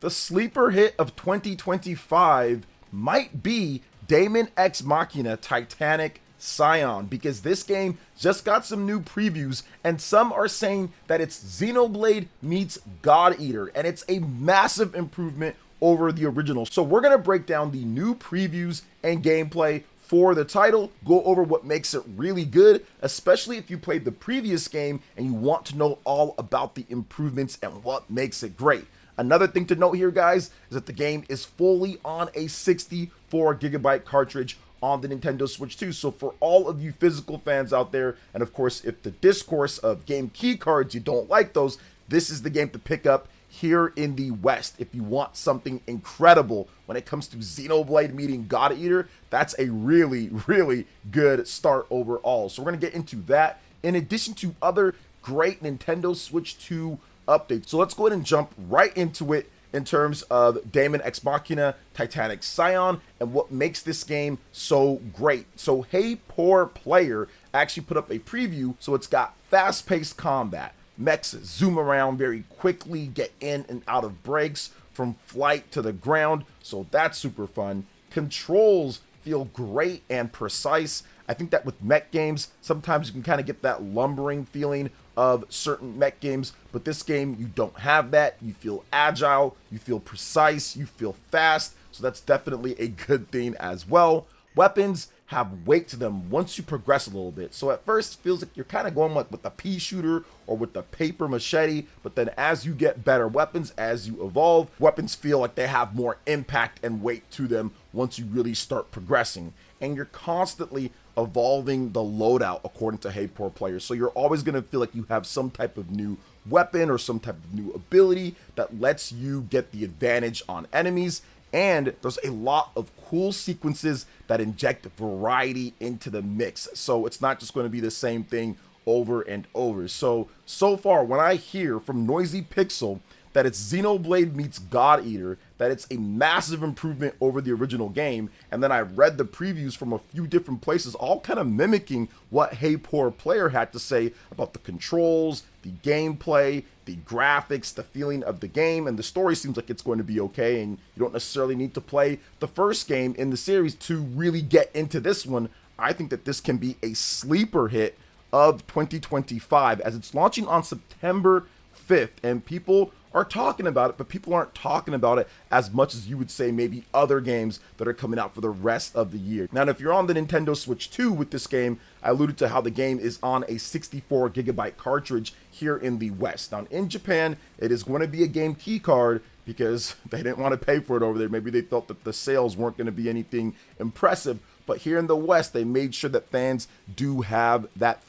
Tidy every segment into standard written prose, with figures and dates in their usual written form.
The sleeper hit of 2025 might be Daemon X Machina Titanic Scion, because this game just got some new previews and some are saying that it's Xenoblade meets God Eater, and it's a massive improvement over the original. So we're going to break down the new previews and gameplay for the title, go over what makes it really good, especially if you played the previous game and you want to know all about the improvements and what makes it great. Another thing to note here, guys, is that the game is fully on a 64GB cartridge on the Nintendo Switch 2. So for all of you physical fans out there, and of course, if the discourse of game key cards, you don't like those, this is the game to pick up here in the West. If you want something incredible when it comes to Xenoblade meeting God Eater, that's a really, really good start overall. So we're going to get into that, in addition to other great Nintendo Switch 2 updates. So let's go ahead and jump right into it in terms of Daemon X Machina Titanic Scion and what makes this game so great. So Hey Poor Player actually put up a preview. So it's got fast-paced combat. Mechs zoom around very quickly, get in and out of breaks from flight to the ground. So that's super fun. Controls feel great and precise. I think that with mech games, sometimes you can kind of get that lumbering feeling of certain mech games, but this game, you don't have that. You feel agile, you feel precise, you feel fast, so that's definitely a good thing as well. Weapons have weight to them once you progress a little bit. So at first, it feels like you're kind of going like with the pea shooter or with the paper machete, but then as you get better weapons, as you evolve, weapons feel like they have more impact and weight to them once you really start progressing. And you're constantly evolving the loadout according to Hey Poor Player. So you're always going to feel like you have some type of new weapon or some type of new ability that lets you get the advantage on enemies. And there's a lot of cool sequences that inject variety into the mix. So it's not just going to be the same thing over and over. So far, when I hear from Noisy Pixel that it's Xenoblade meets God Eater, that it's a massive improvement over the original game, and then I read the previews from a few different places, all kind of mimicking what Hey Poor Player had to say about the controls, the gameplay, the graphics, the feeling of the game, and the story seems like it's going to be okay, and you don't necessarily need to play the first game in the series to really get into this one. I think that this can be a sleeper hit of 2025, as it's launching on September 5th, and people are talking about it, but people aren't talking about it as much as you would say maybe other games that are coming out for the rest of the year. Now, if you're on the Nintendo Switch 2 with this game, I alluded to how the game is on a 64GB cartridge here in the West. Now, in Japan, it is going to be a game key card because they didn't want to pay for it over there. Maybe they felt that the sales weren't going to be anything impressive. But here in the West, they made sure that fans do have that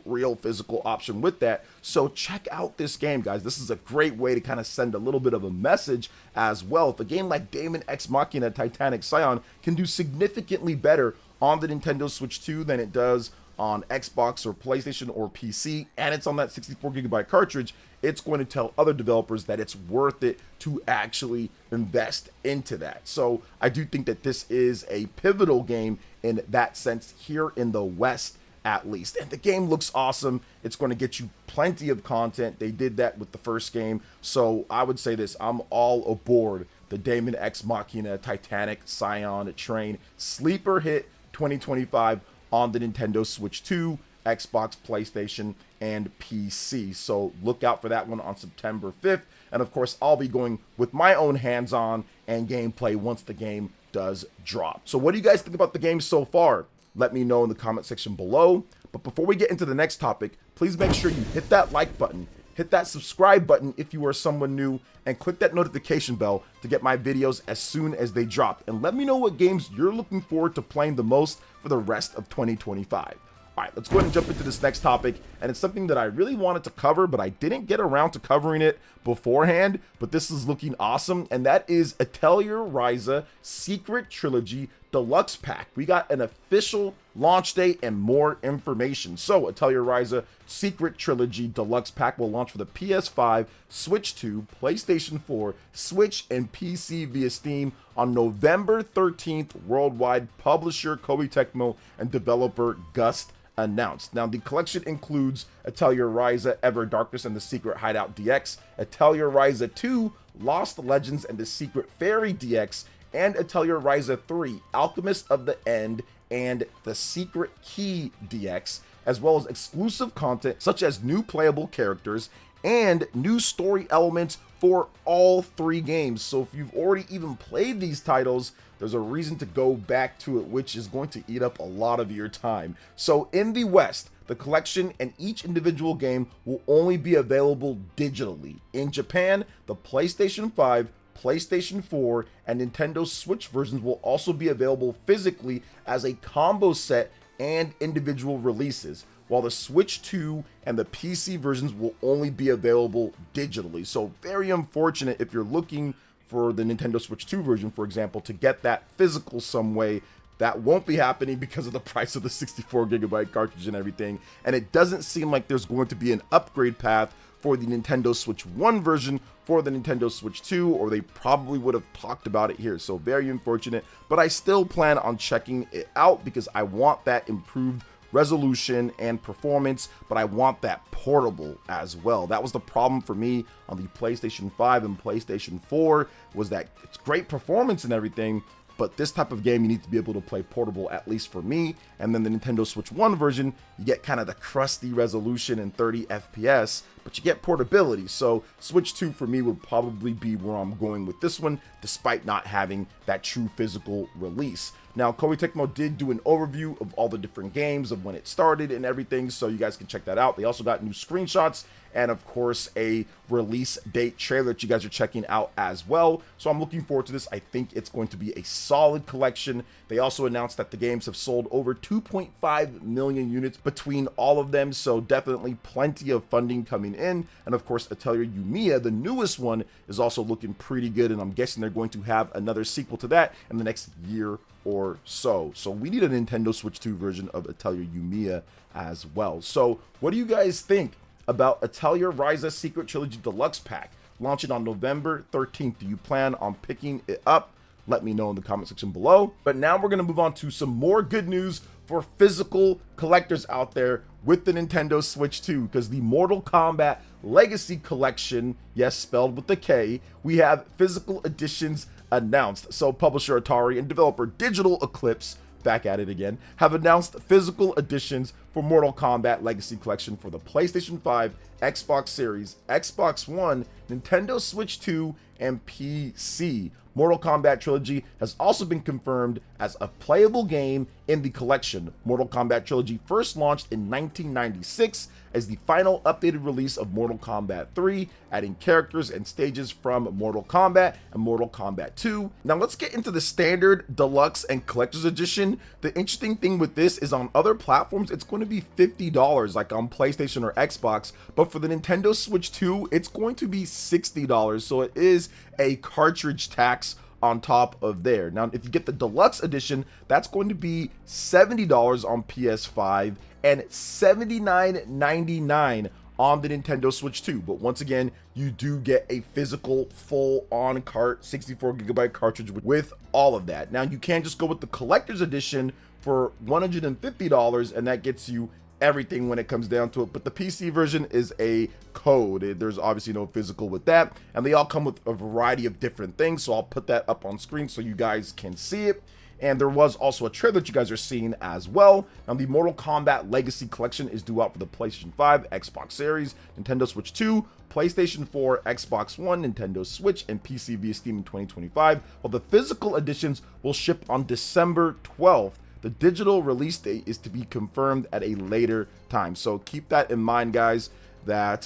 real physical option with that. So check out this game, guys. This is a great way to kind of send a little bit of a message as well. If a game like Daemon X Machina Titanic Scion can do significantly better on the Nintendo Switch 2 than it does on Xbox or PlayStation or PC, and it's on that 64GB cartridge, it's going to tell other developers that it's worth it to actually invest into that. So I do think that this is a pivotal game in that sense here in the West, at least. And the game looks awesome. It's going to get you plenty of content. They did that with the first game. So I would say this, I'm all aboard the Daemon X Machina Titanic Scion train. Sleeper hit 2025 on the Nintendo Switch 2, Xbox, PlayStation, and PC. So look out for that one on September 5th. And of course, I'll be going with my own hands-on and gameplay once the game does drop. So what do you guys think about the game so far? Let me know in the comment section below. But before we get into the next topic, please make sure you hit that like button, hit that subscribe button if you are someone new, and click that notification bell to get my videos as soon as they drop. And let me know what games you're looking forward to playing the most for the rest of 2025. All right, let's go ahead and jump into this next topic, and it's something that I really wanted to cover, but I didn't get around to covering it beforehand, but this is looking awesome, and that is Atelier Ryza Secret Trilogy Deluxe Pack. We got an official launch date and more information. So Atelier Ryza Secret Trilogy Deluxe Pack will launch for the PS5, Switch 2, PlayStation 4, Switch, and PC via Steam on November 13th worldwide. Publisher Koei Tecmo and developer Gust announced. Now, the collection includes Atelier Ryza, Ever Darkness and the Secret Hideout DX, Atelier Ryza 2, Lost Legends and the Secret Fairy DX, and Atelier Ryza 3, Alchemist of the End and the Secret Key DX, as well as exclusive content such as new playable characters and new story elements for all 3 games. So if you've already even played these titles, there's a reason to go back to it, which is going to eat up a lot of your time. So in the West, the collection and each individual game will only be available digitally. In Japan, the PlayStation 5, PlayStation 4, and Nintendo Switch versions will also be available physically as a combo set and individual releases, while the Switch 2 and the PC versions will only be available digitally. So very unfortunate if you're looking for the Nintendo Switch 2 version, for example, to get that physical some way. That won't be happening because of the price of the 64GB cartridge and everything, and it doesn't seem like there's going to be an upgrade path for the Nintendo Switch 1 version for the Nintendo Switch 2, or they probably would have talked about it here. So very unfortunate, but I still plan on checking it out because I want that improved resolution and performance, but I want that portable as well. That was the problem for me on the PlayStation 5 and PlayStation 4, was that it's great performance and everything, but this type of game you need to be able to play portable, at least for me. And then the Nintendo Switch 1 version, you get kind of the crusty resolution and 30 FPS, but you get portability. So Switch 2 for me would probably be where I'm going with this one, despite not having that true physical release. Now, Koei Tecmo did do an overview of all the different games, of when it started and everything, so you guys can check that out. They also got new screenshots and, of course, a release date trailer that you guys are checking out as well. So I'm looking forward to this. I think it's going to be a solid collection. They also announced that the games have sold over 2.5 million units between all of them, so definitely plenty of funding coming in. And, of course, Atelier Yumiya, the newest one, is also looking pretty good, and I'm guessing they're going to have another sequel to that in the next year or so. So we need a Nintendo Switch 2 version of Atelier Yumiya as well. So what do you guys think about Atelier Ryza Secret Trilogy Deluxe Pack launching on November 13th? Do you plan on picking it up? Let me know in the comment section below. But now we're going to move on to some more good news for physical collectors out there with the Nintendo Switch 2, because the Mortal Kombat Legacy Collection, yes, spelled with the K, we have physical editions announced. So publisher Atari and developer Digital Eclipse, back at it again, have announced physical editions for Mortal Kombat Legacy Collection for the PlayStation 5, Xbox Series, Xbox One, Nintendo Switch 2, and PC. Mortal Kombat Trilogy has also been confirmed as a playable game in the collection. Mortal Kombat Trilogy first launched in 1996 as the final updated release of Mortal Kombat 3, adding characters and stages from Mortal Kombat and Mortal Kombat 2. Now let's get into the standard, deluxe, and collector's edition. The interesting thing with this is on other platforms, it's going to be $50 like on PlayStation or Xbox, but for the Nintendo Switch 2, it's going to be $60. So it is a cartridge tax on top of there. Now, if you get the deluxe edition, that's going to be $70 on PS5 and $79.99 on the Nintendo Switch 2. But once again, you do get a physical full-on 64GB cartridge with all of that. Now, you can just go with the collector's edition for $150, and that gets you everything when it comes down to it. But the PC version is a code. There's obviously no physical with that, and they all come with a variety of different things, so I'll put that up on screen so you guys can see it. And there was also a trailer that you guys are seeing as well. Now, the Mortal Kombat Legacy Collection is due out for the PlayStation 5, Xbox Series, Nintendo Switch 2, PlayStation 4, Xbox One, Nintendo Switch, and PC via Steam in 2025, while the physical editions will ship on December 12th. The digital release date is to be confirmed at a later time. So keep that in mind, guys, that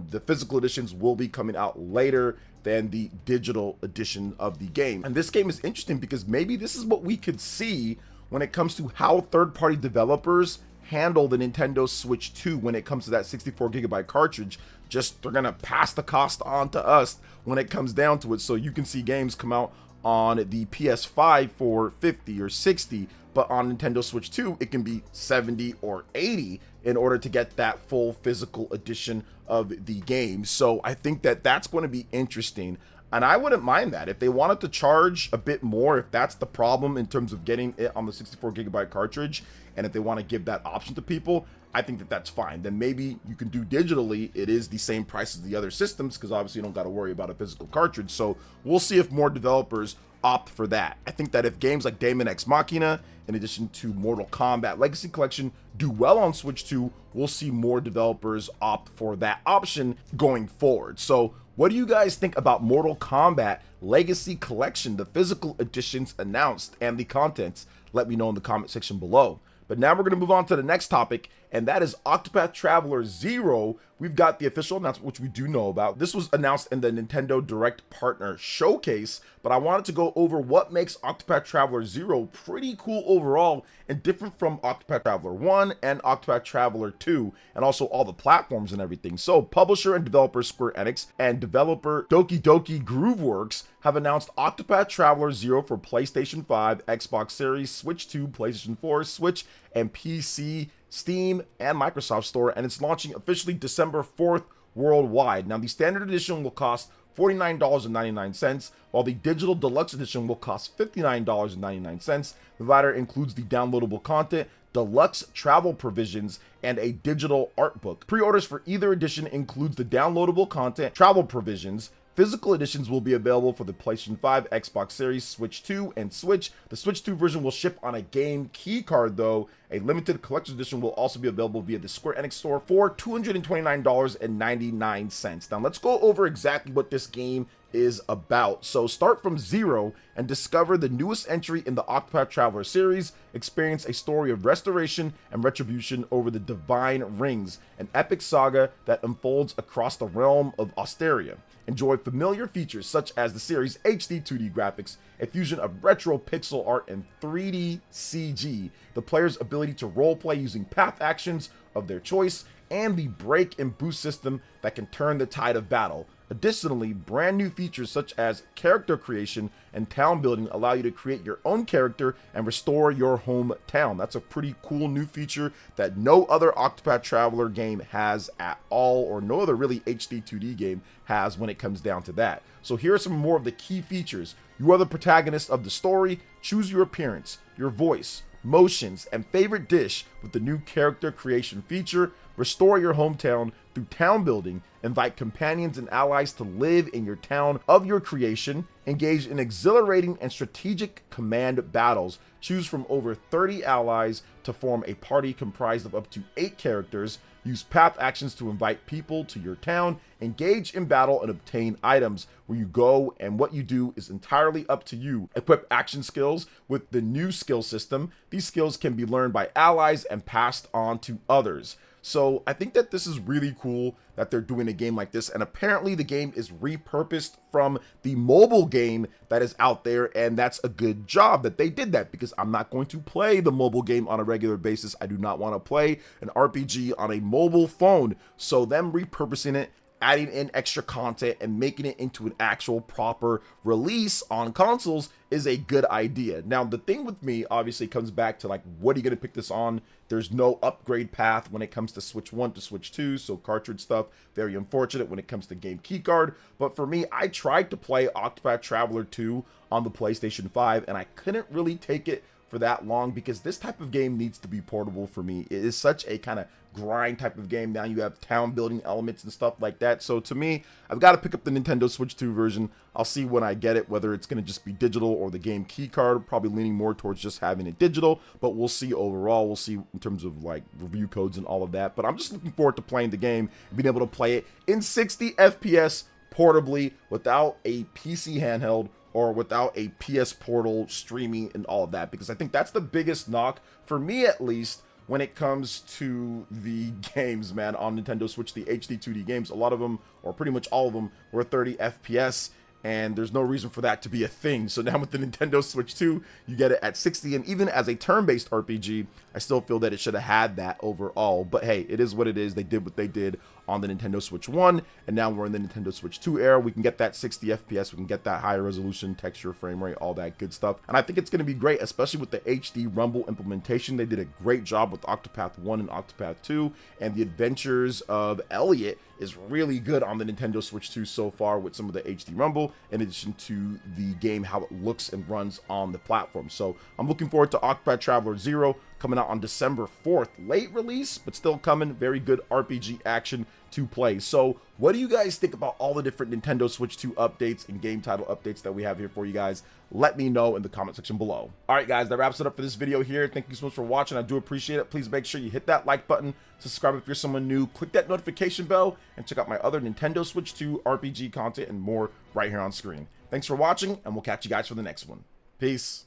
the physical editions will be coming out later than the digital edition of the game. And this game is interesting because maybe this is what we could see when it comes to how third-party developers handle the Nintendo Switch 2 when it comes to that 64GB cartridge. Just they're gonna pass the cost on to us when it comes down to it. So you can see games come out on the PS5 for 50 or 60, but on Nintendo Switch 2 it can be 70 or 80 in order to get that full physical edition of the game. So I think that that's going to be interesting. And I wouldn't mind that. If they wanted to charge a bit more, if that's the problem in terms of getting it on the 64 GB cartridge, and if they want to give that option to people, I think that that's fine. Then maybe you can do digitally. It is the same price as the other systems, because obviously you don't got to worry about a physical cartridge. So we'll see if more developers opt for that. I think that if games like Daemon X Machina, in addition to Mortal Kombat Legacy Collection, do well on Switch 2, we'll see more developers opt for that option going forward. So what do you guys think about Mortal Kombat Legacy Collection, the physical editions announced, and the contents? Let me know in the comment section below. But now we're going to move on to the next topic, and that is Octopath Traveler 0. We've got the official announcement, which we do know about. This was announced in the Nintendo Direct Partner Showcase, but I wanted to go over what makes Octopath Traveler 0 pretty cool overall and different from Octopath Traveler 1 and Octopath Traveler 2, and also all the platforms and everything. So, publisher and developer Square Enix and developer Doki Doki Grooveworks have announced Octopath Traveler 0 for PlayStation 5, Xbox Series, Switch 2, PlayStation 4, Switch, and PC, Steam, and Microsoft Store, and it's launching officially December 4th worldwide. Now, the standard edition will cost $49.99, while the digital deluxe edition will cost $59.99. The latter includes the downloadable content, deluxe travel provisions, and a digital art book. Pre-orders for either edition includes the downloadable content, travel provisions. Physical editions will be available for the PlayStation 5, Xbox Series, Switch 2, and Switch. The Switch 2 version will ship on a game key card, though. A limited collector's edition will also be available via the Square Enix store for $229.99. Now, let's go over exactly what this game is about. So start from zero and discover the newest entry in the Octopath Traveler series. Experience a story of restoration and retribution over the Divine Rings, an epic saga that unfolds across the realm of Austeria. Enjoy familiar features such as the series' HD 2D graphics, a fusion of retro pixel art and 3D CG, the player's ability to roleplay using path actions of their choice, and the break and boost system that can turn the tide of battle. Additionally, brand new features such as character creation and town building allow you to create your own character and restore your hometown. That's a pretty cool new feature that no other Octopath Traveler game has at all, or no other really HD 2D game has when it comes down to that. So here are some more of the key features. You are the protagonist of the story. Choose your appearance, your voice, motions, and favorite dish with the new character creation feature. Restore your hometown through town building. Invite companions and allies to live in your town of your creation. Engage in exhilarating and strategic command battles. Choose from over 30 allies to form a party comprised of up to 8 characters. Use path actions to invite people to your town. Engage in battle and obtain items. Where you go and what you do is entirely up to you. Equip action skills with the new skill system. These skills can be learned by allies and passed on to others. So I think that this is really cool that they're doing a game like this, and apparently the game is repurposed from the mobile game that is out there, and that's a good job that they did that, because I'm not going to play the mobile game on a regular basis. I do not want to play an RPG on a mobile phone, so them repurposing it, adding in extra content and making it into an actual proper release on consoles is a good idea. Now, the thing with me obviously comes back to, like, what are you going to pick this on? There's no upgrade path when it comes to Switch 1 to Switch 2, so cartridge stuff, very unfortunate when it comes to game keycard. But for me, I tried to play Octopath Traveler 2 on the PlayStation 5, and I couldn't really take it for that long, because this type of game needs to be portable for me. It is such a kind of grind type of game. Now you have town building elements and stuff like that. So to me, I've got to pick up the Nintendo Switch 2 version. I'll see when I get it, whether it's going to just be digital or the game key card. Probably leaning more towards just having it digital, but we'll see overall. We'll see in terms of like review codes and all of that. But I'm just looking forward to playing the game and being able to play it in 60 FPS portably without a PC handheld or without a PS Portal streaming and all of that, because I think that's the biggest knock, for me at least, when it comes to the games, man, on Nintendo Switch, the HD 2D games. A lot of them, or pretty much all of them, were 30 FPS, and there's no reason for that to be a thing. So now with the Nintendo Switch 2, you get it at 60, and even as a turn-based RPG, I still feel that it should have had that overall. But hey, it is what it is. They did what they did on the Nintendo Switch 1, and now we're in the Nintendo Switch 2 era. We can get that 60 FPS, we can get that higher resolution, texture, frame rate, all that good stuff. And I think it's going to be great, especially with the HD Rumble implementation. They did a great job with Octopath 1 and Octopath 2, and the adventures of Elliot is really good on the Nintendo Switch 2 so far with some of the HD Rumble, in addition to the game, how it looks and runs on the platform. So I'm looking forward to Octopath Traveler 0 coming out on December 4th. Late release, but still coming. Very good RPG action to play. So what do you guys think about all the different Nintendo Switch 2 updates and game title updates that we have here for you guys? Let me know in the comment section below. All right, guys, that wraps it up for this video here. Thank you so much for watching. I do appreciate it. Please make sure you hit that like button, subscribe if you're someone new, click that notification bell, and check out my other Nintendo Switch 2 RPG content and more right here on screen. Thanks for watching, and we'll catch you guys for the next one. Peace.